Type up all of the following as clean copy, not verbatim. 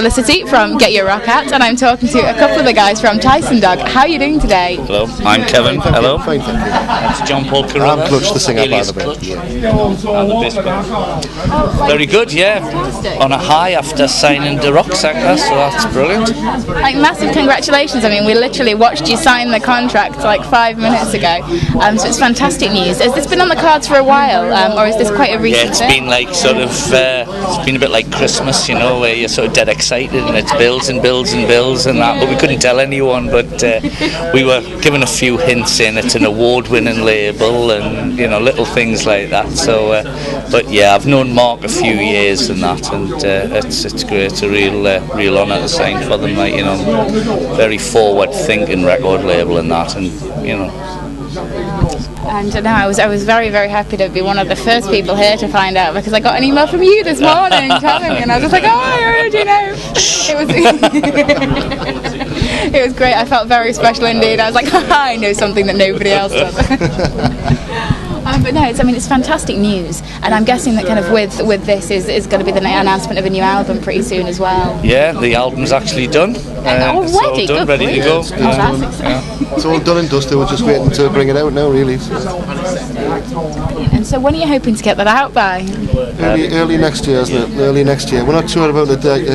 Felicity from GetYourRockOut, and I'm talking to a couple of the guys from Tysondog. How are you doing today? Hello, I'm Kevin. Hello. Fine, thank you. That's John Paul Carruthers. I'm Clutch, the singer, by the way. And the bass player. Very good, yeah. Fantastic. On a high after signing the Rocksucker, so that's brilliant. Like, massive congratulations. I mean, we literally watched you sign the contract like 5 minutes ago, so it's fantastic news. Has this been on the cards for a while, or is this quite a recent Yeah, it's thing? been like sort of, it's been a bit like Christmas, you know, where you're sort of dead excited and it's builds and builds and builds and that, but we couldn't tell anyone, but we were given a few hints in. It's an award-winning label and, you know, little things like that. So, but yeah, I've known Mark a few years and that, and it's great. It's a real honour to sign for them. Like, you know, very forward-thinking record label and that, and you know. And no, I was very, very happy to be one of the first people here to find out, because I got an email from you this morning telling me, and I was just like, oh, I already know. It was great. I felt very special indeed. I was like, I know something that nobody else does. But no, it's fantastic news, and I'm guessing that kind of with this is going to be the announcement of a new album pretty soon as well. Yeah, the album's actually done. It's all done, ready to go. That's exciting. It's all done and dusted. We're just waiting to bring it out now, really. And so, when are you hoping to get that out by? Early next year, isn't it? Early next year. We're not sure about the date.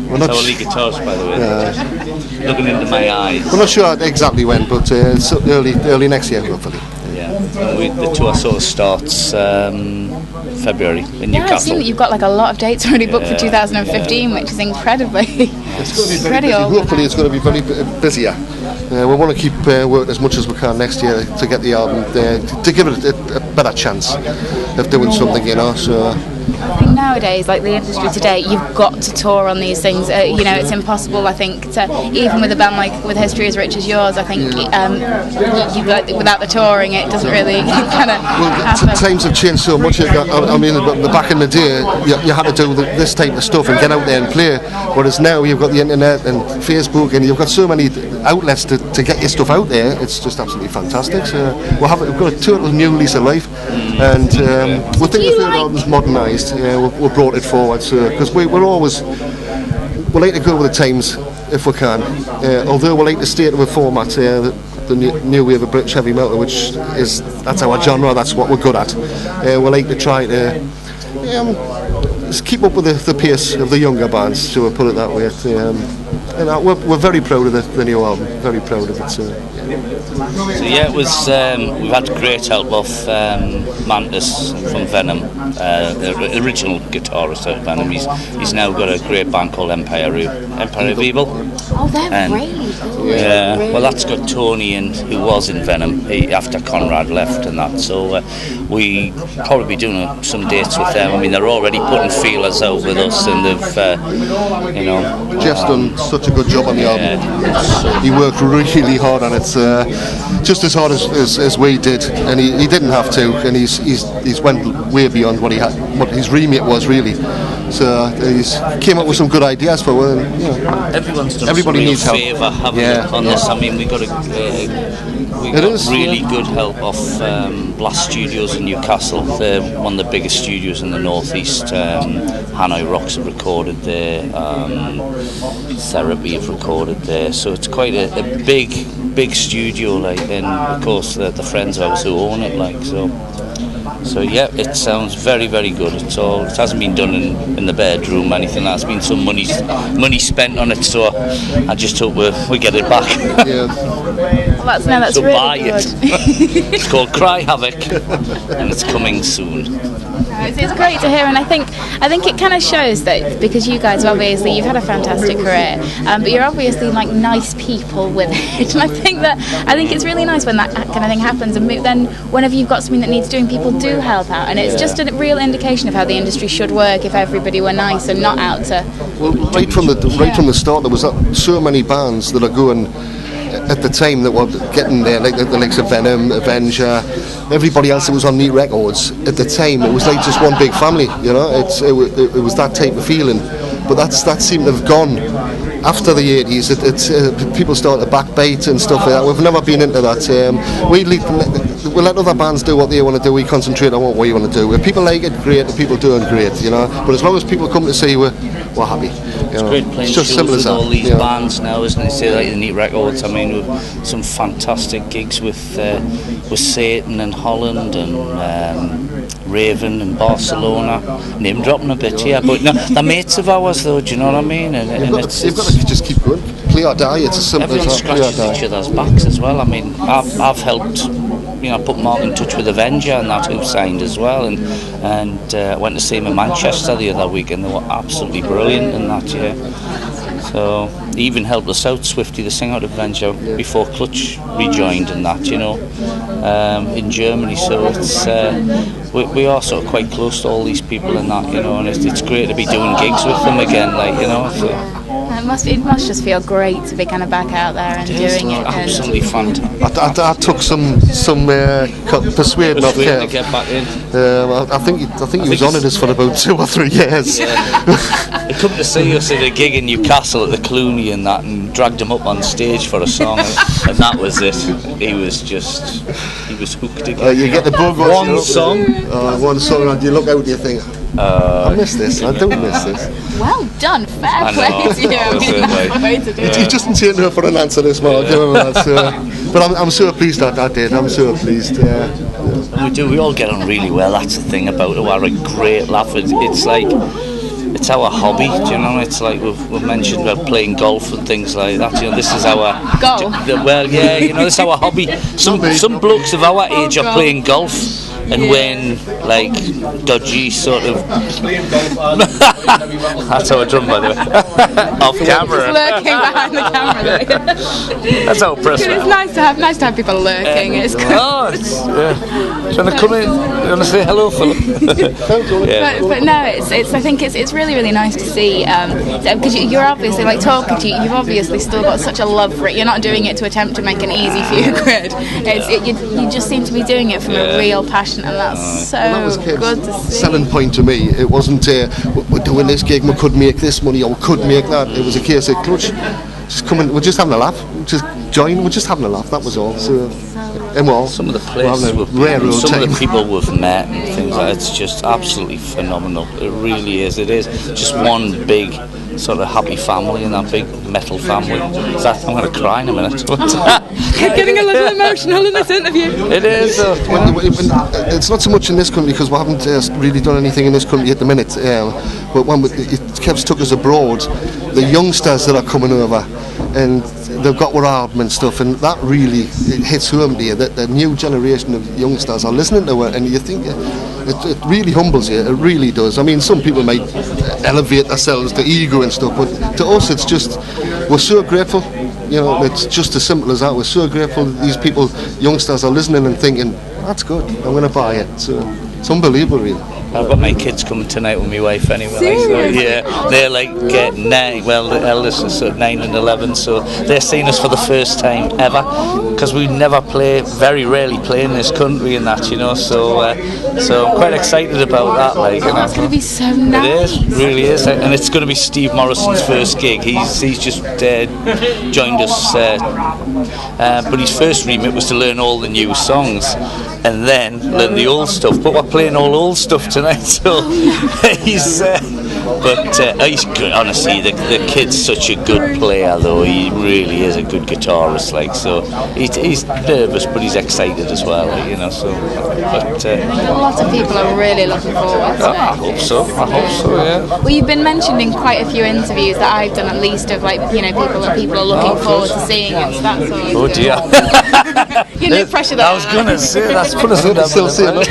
We're not. Our lead guitarist, by the way. Looking into my eyes. We're not sure exactly when, but it's early next year, hopefully. Yeah, the tour sort of starts February in Newcastle. I've seen that you've got like a lot of dates already booked for 2015, which is incredibly. It's going to be very busy. Hopefully, it's going to be very busier. We want to keep working as much as we can next year to get the album to give it a better chance of doing something, you know. So. I think nowadays, like the industry today, you've got to tour on these things. You know, it's impossible, I think, to, even with a band like with history as rich as yours, I think without the touring, it doesn't really kind of happen. Times have changed so much. I mean, back in the day, you had to do this type of stuff and get out there and play. Whereas now you've got the internet and Facebook, and you've got so many outlets to get your stuff out there. It's just absolutely fantastic. So we've got a total new lease of life, and we think the third album's modernised. We've brought it forward, because we like to go with the times if we can. Although we like to stay to a format, the new wave of British heavy metal, that's our genre. That's what we're good at. We like to try to just keep up with the pace of the younger bands, so we'll put it that way. And we're very proud of the new album. Very proud of it. So yeah, it was. We've had great help of Mantis from Venom, the original guitarist of Venom. He's now got a great band called Empire of Evil. Oh, they're great. Yeah, well, that's got Tony in, who was in Venom after Conrad left and that. So we probably be doing some dates with them. I mean, they're already putting feelers out with us, and they've, you know. Jeff's done such a good job on the album. He worked really hard on it, just as hard as we did, and he didn't have to, and he's went way beyond what his remit was really. So he's came up with some good ideas for you know. Everybody needs help. Favour having on this. I mean, we got really good help off Blast Studios in Newcastle. They're one of the biggest studios in the northeast. Hanoi Rocks have recorded there. Therapy have recorded there. So it's quite a big studio, like, and of course the friends of ours who own it, like so. So yeah, it sounds very, very good. It hasn't been done in the bedroom or anything. There's been some money spent on it, so I just hope we get it back. Yeah. Well, that's so really buy good. it. It's called Cry Havoc, and it's coming soon. It's great to hear, and I think it kind of shows that, because you guys obviously, you've had a fantastic career, but you're obviously like nice people with it, and I think it's really nice when that kind of thing happens, and then whenever you've got something that needs doing, people do help out, and it's just a real indication of how the industry should work if everybody were nice and not out to. Well, right from the start, there was so many bands that are going at the time that were getting there, like the likes of Venom, Avenger, everybody else that was on Neat Records at the time. It was like just one big family, you know. It was that type of feeling, but that seemed to have gone after the 80s. People started to backbite and stuff like that. We've never been into that. we let other bands do what they want to do. We concentrate on what we want to do. If people like it, great. If people do it, great. You know. But as long as people come to see, we're happy. It's great playing shows with all these bands now, isn't it? Say like the Neat Records. I mean, with some fantastic gigs with Satan and Holland and Raven and Barcelona. Name dropping a bit here, but no, they're mates of ours though. Do you know what I mean? And you've got to just keep going. Play or die. It's as simple as that. Everyone scratches each other's backs as well. I mean, I've helped, you know, put Mark in touch with Avenger and that, who signed as well, and went to see him in Manchester the other week, and they were absolutely brilliant in that. Yeah. So he even helped us out, Swifty, the singer of Avenger, before Clutch rejoined and that, you know, in Germany. So it's we are sort of quite close to all these people and that, you know, and it's great to be doing gigs with them again, like, you know. So. It must just feel great to be kind of back out there and doing it. Absolutely fantastic. I took some persuading of Kev to get back in. I think he was on us for about 2 or 3 years. They come to see us at a gig in Newcastle at the Clooney and that, and dragged him up on stage for a song, and that was it. He was hooked again. You get the bug. One song, and you look out and you think, I miss this. I don't miss this. Well done, fair play to you. He just didn't take no for an answer this morning. But I'm so pleased that I did. I'm so pleased. We do. We all get on really well. That's the thing about it. We're a great laugh. It's like, it's our hobby. Do you know? It's like we've mentioned about playing golf and things like that. You know, this is our golf. Well, yeah. You know, this is our hobby. Some blokes of our age are playing golf. And when, like, dodgy sort of... That's how I drum, by the way. Off camera. Just lurking behind the camera. That's how press. It's nice to have people lurking. It's good. Oh, do you want to come in? Do you want to say hello, Philip? Yeah. But no, I think it's really, really nice to see, because you're obviously, like, talking to you, you've obviously still got such a love for it. You're not doing it to attempt to make an easy few quid. You just seem to be doing it from a real passion. And that's so good to see. Selling point to me, it wasn't we're doing this gig, we could make this money or we could make that. It was a case of Clutch, just come in, we're just having a laugh, just join, we're just having a laugh. That was all. So, some of the places, some of the people we've met and things like that, it's just absolutely phenomenal. It really is. It is just one big sort of happy family, and that big metal family. I'm going to cry in a minute. Getting a little emotional in this interview. It is. It's not so much in this country because we haven't really done anything in this country at the minute. But when Kev's took us abroad, the youngsters that are coming over, and they've got our album and stuff, and that really hits home to you, that the new generation of youngsters are listening to it, and you think it really humbles you. It really does. I mean, some people might elevate themselves to ego and stuff, but to us it's just, we're so grateful. You know, it's just as simple as that. We're so grateful that these people, youngsters, are listening and thinking, that's good, I'm going to buy it. So it's unbelievable, really. I've got my kids coming tonight with my wife anyway. So, yeah, they're like 9. Well, the eldest is sort of 9 and 11, so they're seeing us for the first time ever, because we never very rarely play in this country and that, you know. So I'm quite excited about that. Like, you know, it's going to be so nice. It is, really is, and it's going to be Steve Morrison's first gig. He's just joined us, but his first remit was to learn all the new songs and then learn the old stuff. But we're playing all old stuff tonight, so he's good. Honestly, the kid's such a good player, though. He really is a good guitarist, like, so he's nervous but he's excited as well, you know. So I think a lot of people are really looking forward to it. I hope so, yeah. Well, you've been mentioned in quite a few interviews that I've done, at least, of, like, you know, people are looking forward to seeing it, so that's always oh dear. You no pressure there. I was going to say, that's put us in that. Still saying that.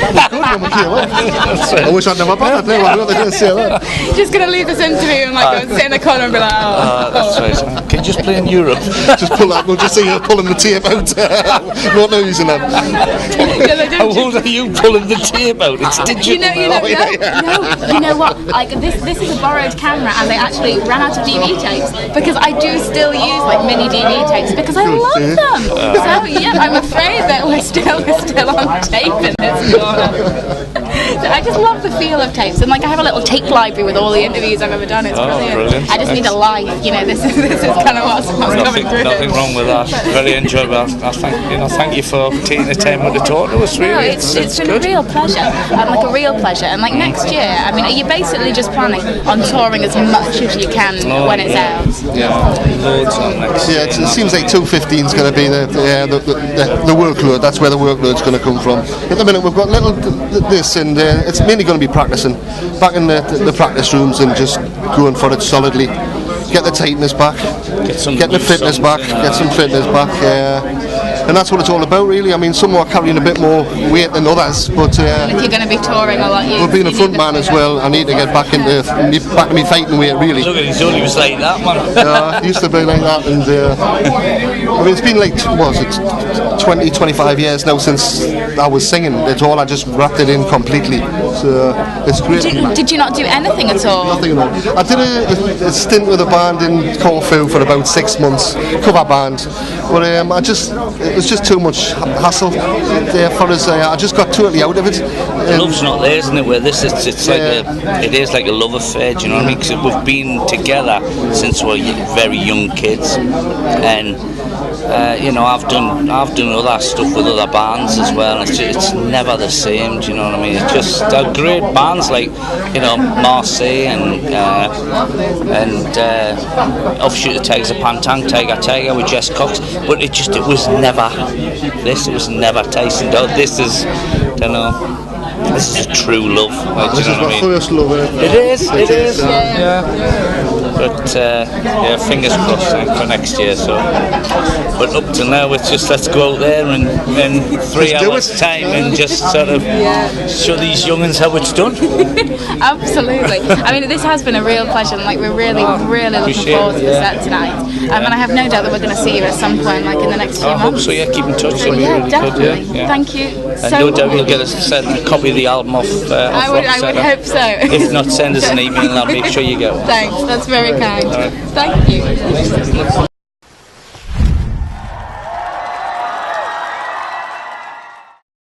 I wish I'd never bothered. I'm going to say that. Just going to leave this interview and, like, go and sit in the corner and be like, that's right. Can you just play in Europe? Just pull that. We'll just see you pulling the tape out. Not using that. How old are you pulling the tape out? It's digital. You know what? Like, this is a borrowed camera, and they actually ran out of DV tapes, because I do still use, like, mini DV tapes because I love them. So yeah, I'm afraid that we're still on tape in this corner. So I just love the feel of tapes, and like I have a little tape library with all the interviews I've ever done. It's brilliant. I just need a life, you know. This is kind of what's coming through. Nothing wrong with that. Very enjoyable. Thank you for taking the time to talk to us. Really, no, it's been good. a real pleasure, like a real pleasure. And like next year, I mean, are you basically just planning on touring as much as you can when it's out? Yeah, loads on next year. Yeah, it seems like 215 is going to be the workload. That's where the workload's going to come from. At the minute, we've got little this, and it's mainly going to be practicing, back in the practice rooms, and just going for it solidly. Get the tightness back, get the fitness back, get some fitness back, and that's what it's all about, really. I mean, some are carrying a bit more weight than others, but if you're going to be touring a lot, we're being a front man as well. I need to get back into me fighting weight, really. Look at his he was like that, man. It used to be like that, and I mean, it's been like 20, 25 years now since I was singing. It's all I just wrapped it in completely. So it's great. Did you not do anything at all? Nothing at all. I did a stint with a band in Corfu for about 6 months, cover band, but it was just too much hassle there for us. I just got totally out of it. The love's not there, isn't it? Where this is, it is like a love affair. Do you know what I mean? Because we've been together since we were very young kids, and I've done other stuff with other bands as well. It's never the same. Do you know what I mean? It's just great bands like Marseille and offshoot of Tigers of Pantang, Tiger with Jess Cox, but it was never this. It was never Tysondog. This is a true love. Like, This is my first love. It is. Yeah. But fingers crossed for next year. So, but up to now, it's just let's go out there and in 3 hours' time and just sort of show these young'uns how it's done. Absolutely. I mean, this has been a real pleasure. And, like, we're really looking forward to the set tonight. And I have no doubt that we're going to see you at some point, like in the next few months. I hope so. Yeah, keep in touch. Yeah, definitely. Yeah. Thank you. And no doubt you'll get a copy of the album off. I would hope so. If not, send us an email and I'll make sure you get one. Thanks. That's very kind. Thank you.